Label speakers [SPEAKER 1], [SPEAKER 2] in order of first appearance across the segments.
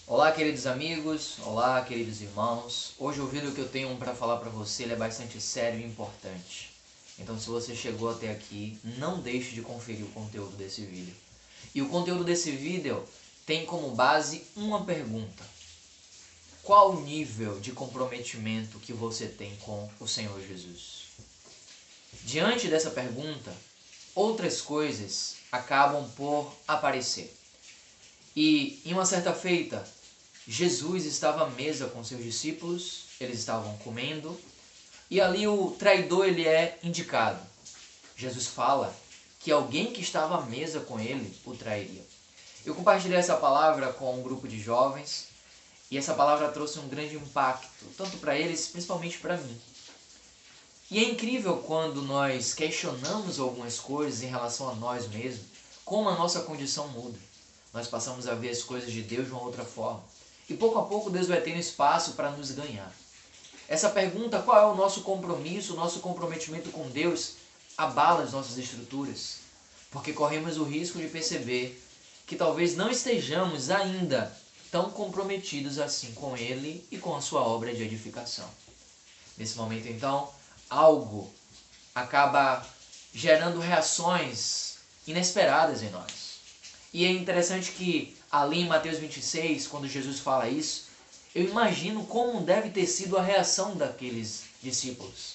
[SPEAKER 1] Olá, queridos amigos, olá, queridos irmãos. Hoje o vídeo que eu tenho para falar para você ele é bastante sério e importante. Então, se você chegou até aqui, não deixe de conferir o conteúdo desse vídeo. E o conteúdo desse vídeo tem como base uma pergunta: qual o nível de comprometimento que você tem com o Senhor Jesus? Diante dessa pergunta, outras coisas acabam por aparecer. E em uma certa feita, Jesus estava à mesa com seus discípulos, eles estavam comendo, e ali o traidor ele é indicado. Jesus fala que alguém que estava à mesa com ele o trairia. Eu compartilhei essa palavra com um grupo de jovens, e essa palavra trouxe um grande impacto, tanto para eles, principalmente para mim. E é incrível quando nós questionamos algumas coisas em relação a nós mesmos, como a nossa condição muda. Nós passamos a ver as coisas de Deus de uma outra forma. E pouco a pouco Deus vai tendo espaço para nos ganhar. Essa pergunta, qual é o nosso compromisso, o nosso comprometimento com Deus, abala as nossas estruturas. Porque corremos o risco de perceber que talvez não estejamos ainda tão comprometidos assim com Ele e com a sua obra de edificação. Nesse momento, então, algo acaba gerando reações inesperadas em nós. E é interessante que ali em Mateus 26, quando Jesus fala isso, eu imagino como deve ter sido a reação daqueles discípulos.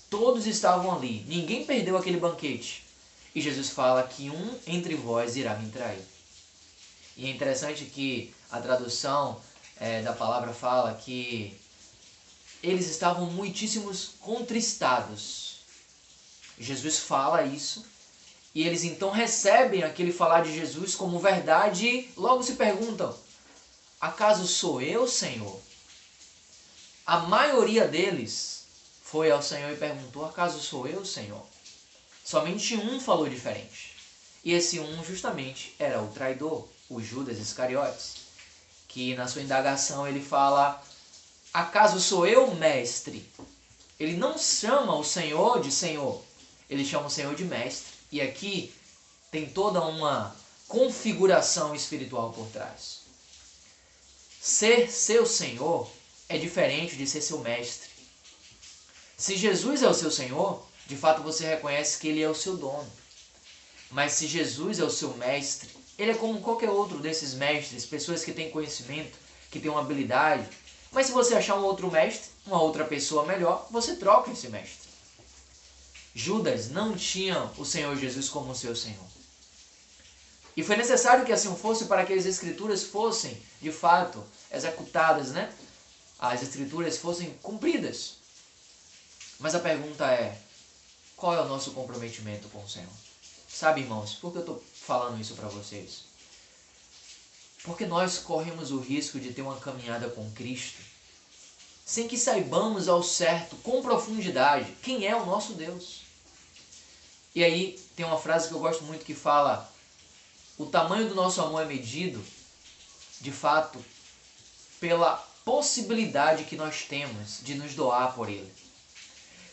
[SPEAKER 1] Todos estavam ali, ninguém perdeu aquele banquete. E Jesus fala que um entre vós irá me trair. E é interessante que a tradução da palavra fala que eles estavam muitíssimos contristados. Jesus fala isso. E eles então recebem aquele falar de Jesus como verdade e logo se perguntam: acaso sou eu, Senhor? A maioria deles foi ao Senhor e perguntou: acaso sou eu, Senhor? Somente um falou diferente. E esse um justamente era o traidor, o Judas Iscariotes, que na sua indagação ele fala: acaso sou eu, mestre? Ele não chama o Senhor de Senhor, ele chama o Senhor de mestre. E aqui tem toda uma configuração espiritual por trás. Ser seu Senhor é diferente de ser seu mestre. Se Jesus é o seu Senhor, de fato você reconhece que Ele é o seu dono. Mas se Jesus é o seu mestre, Ele é como qualquer outro desses mestres, pessoas que têm conhecimento, que têm uma habilidade. Mas se você achar um outro mestre, uma outra pessoa melhor, você troca esse mestre. Judas não tinha o Senhor Jesus como seu Senhor. E foi necessário que assim fosse para que as Escrituras fossem, de fato, executadas, né? As Escrituras fossem cumpridas. Mas a pergunta é: qual é o nosso comprometimento com o Senhor? Sabe, irmãos, por que eu estou falando isso para vocês? Porque nós corremos o risco de ter uma caminhada com Cristo sem que saibamos ao certo, com profundidade, quem é o nosso Deus. E aí tem uma frase que eu gosto muito que fala: o tamanho do nosso amor é medido, de fato, pela possibilidade que nós temos de nos doar por Ele.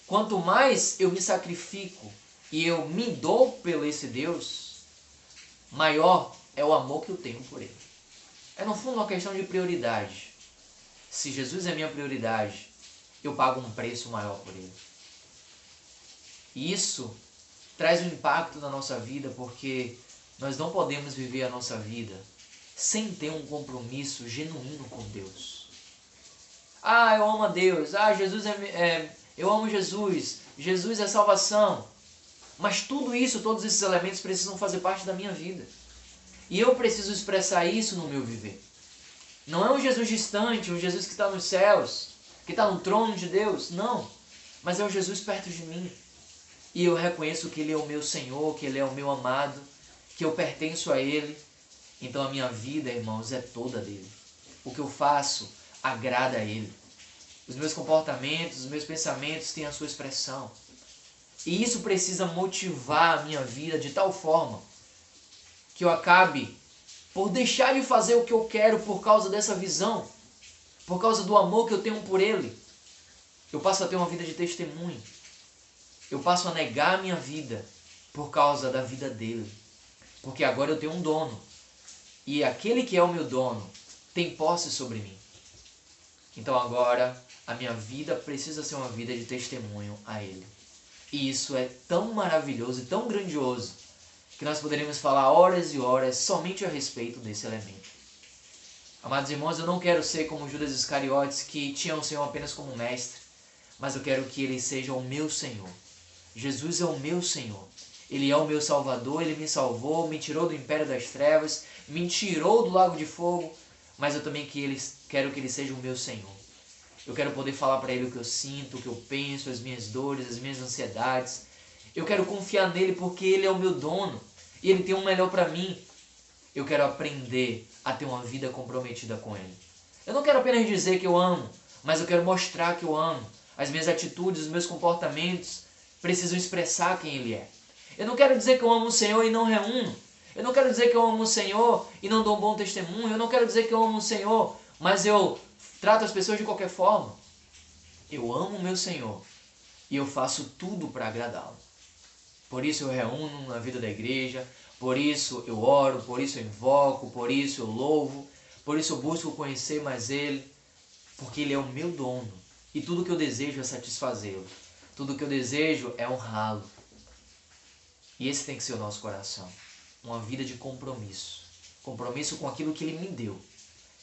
[SPEAKER 1] Quanto mais eu me sacrifico e eu me dou por esse Deus, maior é o amor que eu tenho por Ele. É no fundo uma questão de prioridade. Se Jesus é minha prioridade, eu pago um preço maior por Ele. E isso traz um impacto na nossa vida, porque nós não podemos viver a nossa vida sem ter um compromisso genuíno com Deus. Ah, eu amo a Deus. Ah, eu amo Jesus. Jesus é salvação. Mas tudo isso, todos esses elementos precisam fazer parte da minha vida. E eu preciso expressar isso no meu viver. Não é um Jesus distante, um Jesus que está nos céus, que está no trono de Deus. Não. Mas é um Jesus perto de mim. E eu reconheço que Ele é o meu Senhor, que Ele é o meu amado, que eu pertenço a Ele. Então a minha vida, irmãos, é toda dele. O que eu faço agrada a Ele. Os meus comportamentos, os meus pensamentos têm a sua expressão. E isso precisa motivar a minha vida de tal forma que eu acabe por deixar de fazer o que eu quero por causa dessa visão, por causa do amor que eu tenho por Ele. Eu passo a ter uma vida de testemunho. Eu passo a negar a minha vida por causa da vida dele. Porque agora eu tenho um dono. E aquele que é o meu dono, tem posse sobre mim. Então agora a minha vida precisa ser uma vida de testemunho a Ele. E isso é tão maravilhoso e tão grandioso que nós poderíamos falar horas e horas somente a respeito desse elemento. Amados irmãos, eu não quero ser como Judas Iscariotes, que tinha o Senhor apenas como mestre, mas eu quero que Ele seja o meu Senhor. Jesus é o meu Senhor. Ele é o meu Salvador, Ele me salvou, me tirou do império das trevas, me tirou do lago de fogo, mas eu também quero que Ele seja o meu Senhor. Eu quero poder falar para Ele o que eu sinto, o que eu penso, as minhas dores, as minhas ansiedades. Eu quero confiar nele porque Ele é o meu dono e Ele tem o melhor para mim. Eu quero aprender a ter uma vida comprometida com Ele. Eu não quero apenas dizer que eu amo, mas eu quero mostrar que eu amo. As minhas atitudes, os meus comportamentos precisam expressar quem Ele é. Eu não quero dizer que eu amo o Senhor e não reúno. Eu não quero dizer que eu amo o Senhor e não dou um bom testemunho. Eu não quero dizer que eu amo o Senhor, mas eu trato as pessoas de qualquer forma. Eu amo o meu Senhor e eu faço tudo para agradá-lo. Por isso eu reúno na vida da igreja, por isso eu oro, por isso eu invoco, por isso eu louvo, por isso eu busco conhecer mais Ele, porque Ele é o meu dono e tudo que eu desejo é satisfazê-lo. Tudo que eu desejo é honrá-lo. E esse tem que ser o nosso coração. Uma vida de compromisso. Compromisso com aquilo que Ele me deu.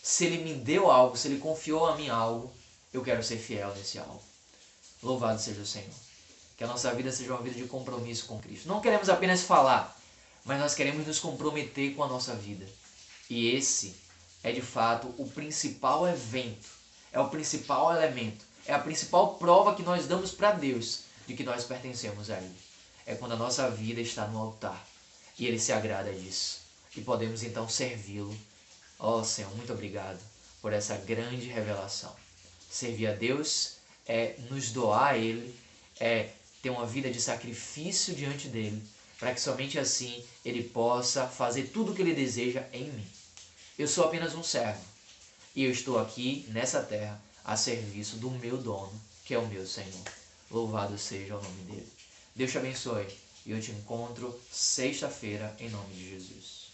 [SPEAKER 1] Se Ele me deu algo, se Ele confiou a mim algo, eu quero ser fiel nesse algo. Louvado seja o Senhor. Que a nossa vida seja uma vida de compromisso com Cristo. Não queremos apenas falar, mas nós queremos nos comprometer com a nossa vida. E esse é de fato o principal evento, é o principal elemento, é a principal prova que nós damos para Deus de que nós pertencemos a Ele. É quando a nossa vida está no altar e Ele se agrada disso. E podemos então servi-lo. Ó Senhor, muito obrigado por essa grande revelação. Servir a Deus é nos doar a Ele, é ter uma vida de sacrifício diante dEle, para que somente assim Ele possa fazer tudo o que Ele deseja em mim. Eu sou apenas um servo e eu estou aqui nessa terra a serviço do meu dono, que é o meu Senhor. Louvado seja o nome dEle. Deus te abençoe e eu te encontro sexta-feira em nome de Jesus.